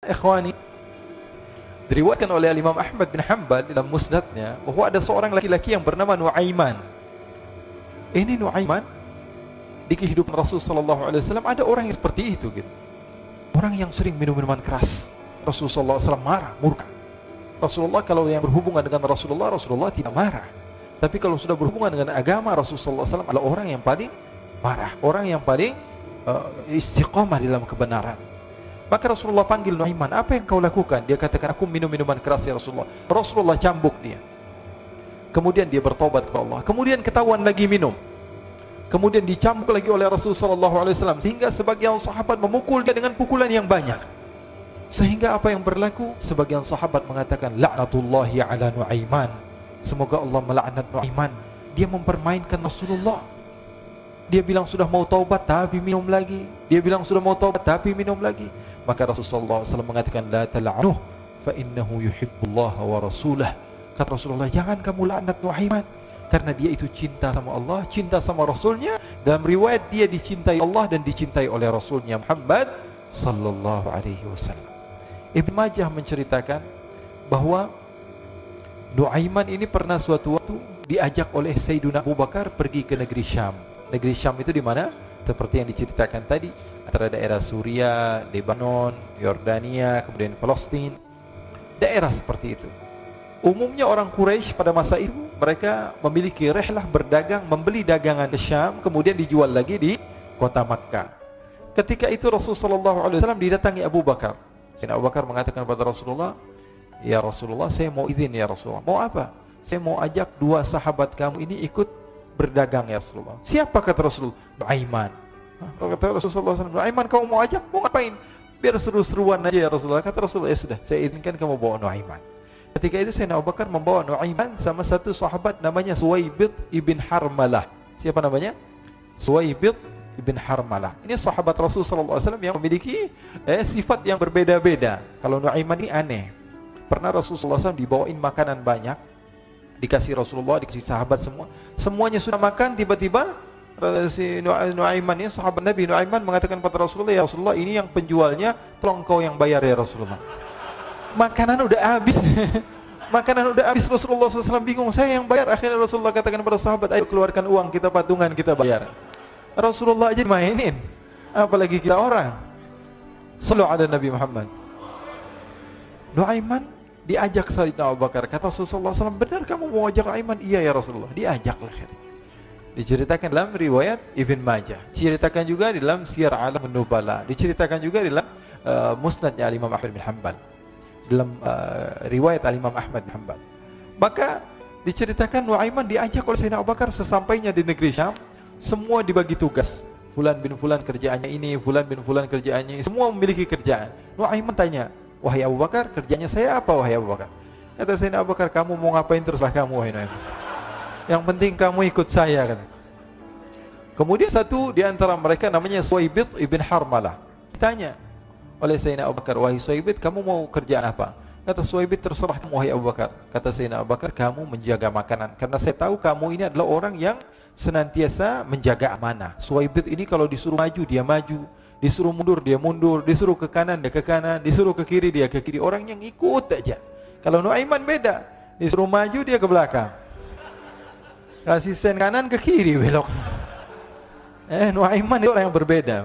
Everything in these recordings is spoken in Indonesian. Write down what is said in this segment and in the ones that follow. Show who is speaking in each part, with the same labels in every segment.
Speaker 1: Ikhwani, diriwayatkan oleh Imam Ahmad bin Hanbal dalam musnadnya bahwa ada seorang laki-laki yang bernama Nuaiman. Ini Nuaiman di kehidupan Rasul sallallahu alaihi wasallam ada orang yang seperti itu gitu. Orang yang sering minum minuman keras. Rasul sallallahu alaihi wasallam marah, murka. Rasulullah kalau yang berhubungan dengan Rasulullah tidak marah. Tapi kalau sudah berhubungan dengan agama, Rasul sallallahu alaihi wasallam adalah orang yang paling marah, orang yang paling istiqamah dalam kebenaran. Maka Rasulullah panggil Nuaiman, apa yang kau lakukan? Dia katakan, aku minum minuman keras ya Rasulullah. Rasulullah cambuk dia. Kemudian dia bertobat kepada Allah. Kemudian ketahuan lagi minum. Kemudian dicambuk lagi oleh Rasulullah sallallahu alaihi wasallam sehingga sebagian sahabat memukul dia dengan pukulan yang banyak. Sehingga apa yang berlaku? Sebagian sahabat mengatakan, la'natullahi ala Nuaiman. Semoga Allah melaknat Nuaiman. Dia mempermainkan Rasulullah. Dia bilang sudah mau taubat tapi minum lagi. Dia bilang sudah mau taubat tapi minum lagi. Maka Rasulullah SAW mengatakan, la tal'anuh fa innahu yuhibbullah wa rasulah. Kata Rasulullah, jangan kamu laknat Nuaiman, karena dia itu cinta sama Allah, cinta sama Rasulnya. Dalam riwayat dia dicintai Allah dan dicintai oleh Rasulnya Muhammad sallallahu alaihi wasallam. Ibn Majah menceritakan bahwa Nuaiman ini pernah suatu waktu diajak oleh Sayyidina Abu Bakar pergi ke negeri Syam. Negeri Syam itu di mana? Seperti yang diceritakan tadi, antara daerah Suriah, Lebanon, Yordania, kemudian Palestina. Daerah seperti itu. Umumnya orang Quraisy pada masa itu mereka memiliki rihlah berdagang, membeli dagangan ke Syam, kemudian dijual lagi di kota Makkah. Ketika itu Rasulullah SAW didatangi Abu Bakar. Sayyidina Abu Bakar mengatakan kepada Rasulullah, ya Rasulullah, saya mau izin ya Rasulullah. Mau apa? Saya mau ajak dua sahabat kamu ini ikut berdagang ya Rasulullah. Siapa kata Rasulullah? Nuaiman. Kata Rasulullah SAW, Nuaiman kamu mau ajak? Mau ngapain? Biar seru-seruan aja ya Rasulullah. Kata Rasulullah, ya sudah, saya izinkan kamu bawa Nuaiman. Ketika itu Sayyidina Abu Bakar membawa Nuaiman sama satu sahabat namanya Suwaibid ibn Harmalah. Siapa namanya? Suwaibid ibn Harmalah. Ini sahabat Rasulullah SAW yang memiliki sifat yang berbeda-beda. Kalau Nuaiman ini aneh. Pernah Rasulullah SAW dibawain makanan banyak, dikasih Rasulullah, dikasih sahabat semua. Semuanya sudah makan, tiba-tiba si Nuaiman ini, sahabat Nabi Nuaiman mengatakan kepada Rasulullah, ya Rasulullah, ini yang penjualnya, tolong kau yang bayar ya Rasulullah. Makanan udah habis. Makanan udah habis. Rasulullah SAW bingung, saya yang bayar. Akhirnya Rasulullah katakan kepada sahabat, ayo keluarkan uang, kita patungan, kita bayar. Rasulullah aja dimainin, apalagi kita orang. Sallu ala Nabi Muhammad. Nuaiman diajak Sayyidina Abu Bakar. Kata Rasulullah SAW, benar kamu mau ajak Nuaiman? Iya ya Rasulullah. Diajaklah. Diceritakan dalam riwayat Ibn Majah, diceritakan juga dalam Siyar A'lam Nubala, diceritakan juga dalam musnadnya Imam Ahmad bin Hanbal, dalam riwayat Imam Ahmad bin Hanbal. Maka diceritakan Nuaiman diajak oleh Sayyidina Abu Bakar. Sesampainya di negeri Syam, semua dibagi tugas. Fulan bin Fulan kerjaannya ini, Fulan bin Fulan kerjaannya ini. Semua memiliki kerjaan. Nuaiman tanya, wahai Abu Bakar, kerjanya saya apa wahai Abu Bakar? Kata Sayyidina Abu Bakar, kamu mau ngapain terserah kamu wahai Nuaiman. Yang penting kamu ikut saya kan. Kemudian satu di antara mereka namanya Suwaibid ibn Harmalah. Ditanya oleh Sayyidina Abu Bakar, wahai Suwaibid, kamu mau kerjaan apa? Kata Suwaibid, terserah kamu wahai Abu Bakar. Kata Sayyidina Abu Bakar, kamu menjaga makanan, karena saya tahu kamu ini adalah orang yang senantiasa menjaga amanah. Suwaibid ini kalau disuruh maju dia maju, disuruh mundur dia mundur, disuruh ke kanan dia ke kanan, disuruh ke kiri dia ke kiri. Orang yang ikut aja. Kalau Nuaiman beda, disuruh maju dia ke belakang, kasih sen kanan ke kiri belok. Nuaiman itu orang yang berbeda.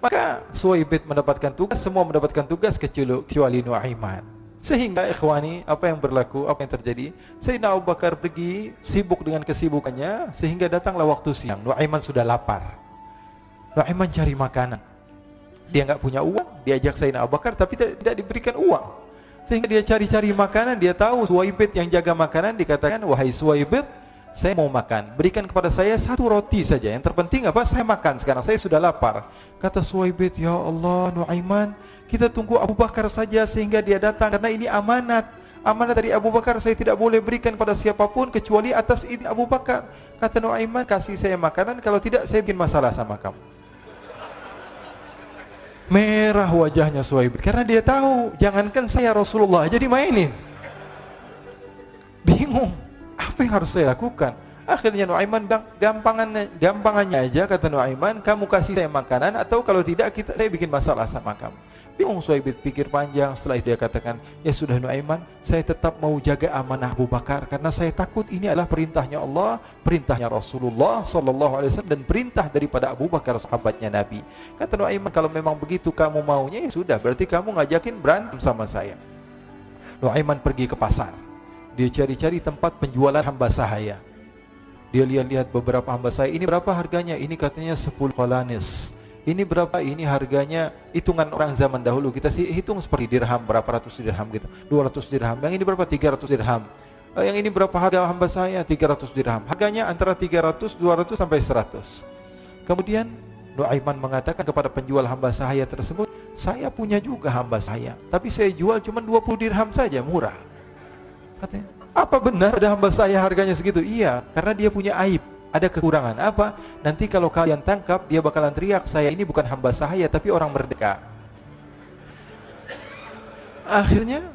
Speaker 1: Maka Suwaibid mendapatkan tugas, semua mendapatkan tugas kecuali Nuaiman. Sehingga ikhwani, apa yang berlaku, apa yang terjadi? Sayyidina Abu Bakar pergi sibuk dengan kesibukannya, sehingga datanglah waktu siang. Nuaiman sudah lapar. Nuaiman cari makanan. Dia enggak punya uang, diajak Sayyidina Abu Bakar tapi tidak diberikan uang. Sehingga dia cari-cari makanan, dia tahu Suwaibid yang jaga makanan, dikatakan, wahai Suwaibid, saya mau makan, berikan kepada saya satu roti saja. Yang terpenting apa? Saya makan sekarang, saya sudah lapar. Kata Suwaibid, ya Allah Nuaiman, kita tunggu Abu Bakar saja sehingga dia datang, karena ini amanat. Amanat dari Abu Bakar, saya tidak boleh berikan pada siapapun kecuali atas izin Abu Bakar. Kata Nuaiman, kasih saya makanan, kalau tidak saya bikin masalah sama kamu. Merah wajahnya Suwaibid, karena dia tahu, jangankan saya Rasulullah jadi mainin. Bingung, apa yang harus saya lakukan? Akhirnya Nuaiman bilang, gampangannya aja, kata Nuaiman, kamu kasih saya makanan, atau kalau tidak saya bikin masalah sama kamu. Bingung Suhaibit, pikir panjang. Setelah itu dia katakan, ya sudah Nuaiman, saya tetap mau jaga amanah Abu Bakar karena saya takut ini adalah perintahnya Allah, perintahnya Rasulullah sallallahu alaihi wasallam, dan perintah daripada Abu Bakar sahabatnya Nabi. Kata Nuaiman, kalau memang begitu kamu maunya, ya sudah, berarti kamu ngajakin berantem sama saya. Nuaiman pergi ke pasar. Dia cari-cari tempat penjualan hamba sahaya. Dia lihat-lihat beberapa hamba sahaya. Ini berapa harganya? Ini katanya 10 qalanis. Ini berapa? Ini harganya, hitungan orang zaman dahulu kita sih hitung seperti dirham, berapa ratus dirham gitu, 200 dirham. Yang ini berapa? 300 dirham. Yang ini berapa harga hamba saya? 300 dirham. Harganya antara 300, 200 sampai 100. Kemudian Nuaiman mengatakan kepada penjual hamba sahaya tersebut, saya punya juga hamba saya, tapi saya jual cuma 20 dirham saja, murah. Katanya, apa benar ada hamba saya harganya segitu? Iya, karena dia punya aib. Ada kekurangan apa? Nanti kalau kalian tangkap, dia bakalan teriak, saya ini bukan hamba sahaya tapi orang merdeka. Akhirnya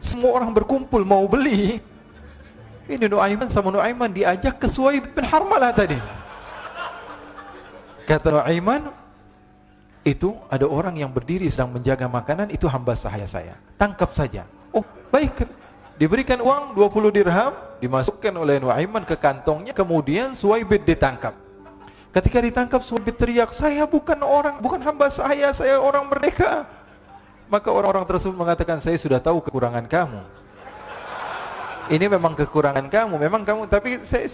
Speaker 1: semua orang berkumpul mau beli. Ini Nuaiman sama Nuaiman diajak ke Suhaib bin Harmalah tadi. Kata Nuaiman, itu ada orang yang berdiri sedang menjaga makanan, itu hamba sahaya saya, tangkap saja. Oh baik. Diberikan uang 20 dirham, dimasukkan oleh Nuaiman ke kantongnya, kemudian Suhaibit ditangkap. Ketika ditangkap, Suhaibit teriak, saya bukan hamba saya orang merdeka. Maka orang-orang tersebut mengatakan, saya sudah tahu kekurangan kamu. Ini memang kekurangan kamu, memang kamu, tapi saya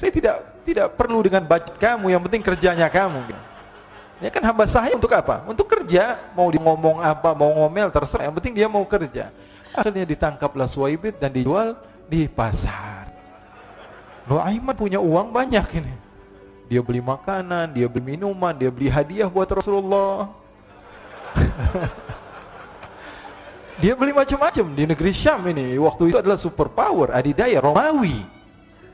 Speaker 1: tidak perlu dengan budget kamu, yang penting kerjanya kamu. Ya kan hamba sahaya untuk apa? Untuk kerja, mau dia ngomong apa, mau ngomel terserah, yang penting dia mau kerja. Akhirnya ditangkaplah Suhaibit dan dijual di pasar. Nuaiman punya uang banyak ini. Dia beli makanan, dia beli minuman, dia beli hadiah buat Rasulullah. Dia beli macam-macam di negeri Syam ini. Waktu itu adalah superpower, adidaya Romawi.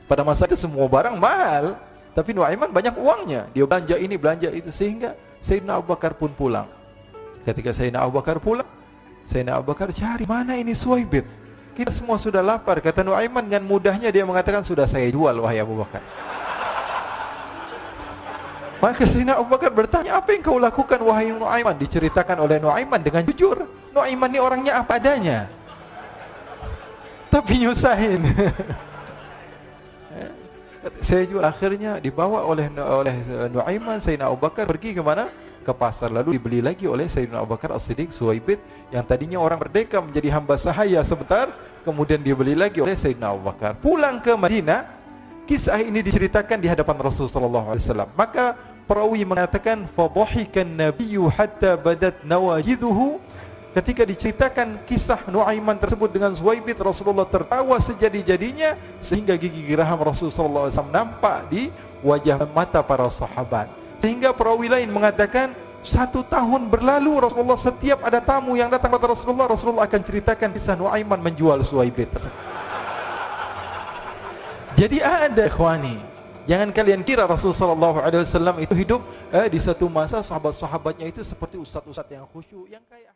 Speaker 1: Pada masa itu semua barang mahal, tapi Nuaiman banyak uangnya. Dia belanja ini, belanja itu, sehingga Sayyidina Abu Bakar pun pulang. Ketika Sayyidina Abu Bakar pulang, Sayyidina Abu Bakar cari, mana ini Suhaibit? Kita semua sudah lapar. Kata Nuaiman dengan mudahnya dia mengatakan, sudah saya jual wahai Abu Bakar. Maka Sayyidina Abu Bakar bertanya, apa yang kau lakukan wahai Nuaiman? Diceritakan oleh Nuaiman dengan jujur. Nuaiman ini orangnya apa adanya, tapi nyusahin. Saya jual. Akhirnya dibawa oleh Nuaiman, Sayyidina Abu Bakar pergi ke mana? Ke pasar, lalu dibeli lagi oleh Sayyidina Abu Bakar As-Siddiq. Suhaibit yang tadinya orang merdeka menjadi hamba sahaya sebentar, kemudian dibeli lagi oleh Sayyidina Abu Bakar. Pulang ke Madinah, kisah ini diceritakan di hadapan Rasulullah sallallahu alaihi wasallam. Maka perawi mengatakan, fadhahikan nabiyyu hatta badat nawajiduhu. Ketika diceritakan kisah Nuaiman tersebut dengan Suhaibit, Rasulullah tertawa sejadi-jadinya sehingga gigi geraham Rasulullah sallallahu alaihi wasallam nampak di wajah mata para sahabat. Sehingga perawi lain mengatakan, 1 tahun berlalu Rasulullah, setiap ada tamu yang datang kepada Rasulullah, Rasulullah akan ceritakan kisah Nuaiman menjual Suhaibit. Jadi ada ikhwani, jangan kalian kira Rasulullah SAW itu hidup di satu masa sahabat-sahabatnya itu seperti ustaz-ustaz yang khusyuk, yang kayak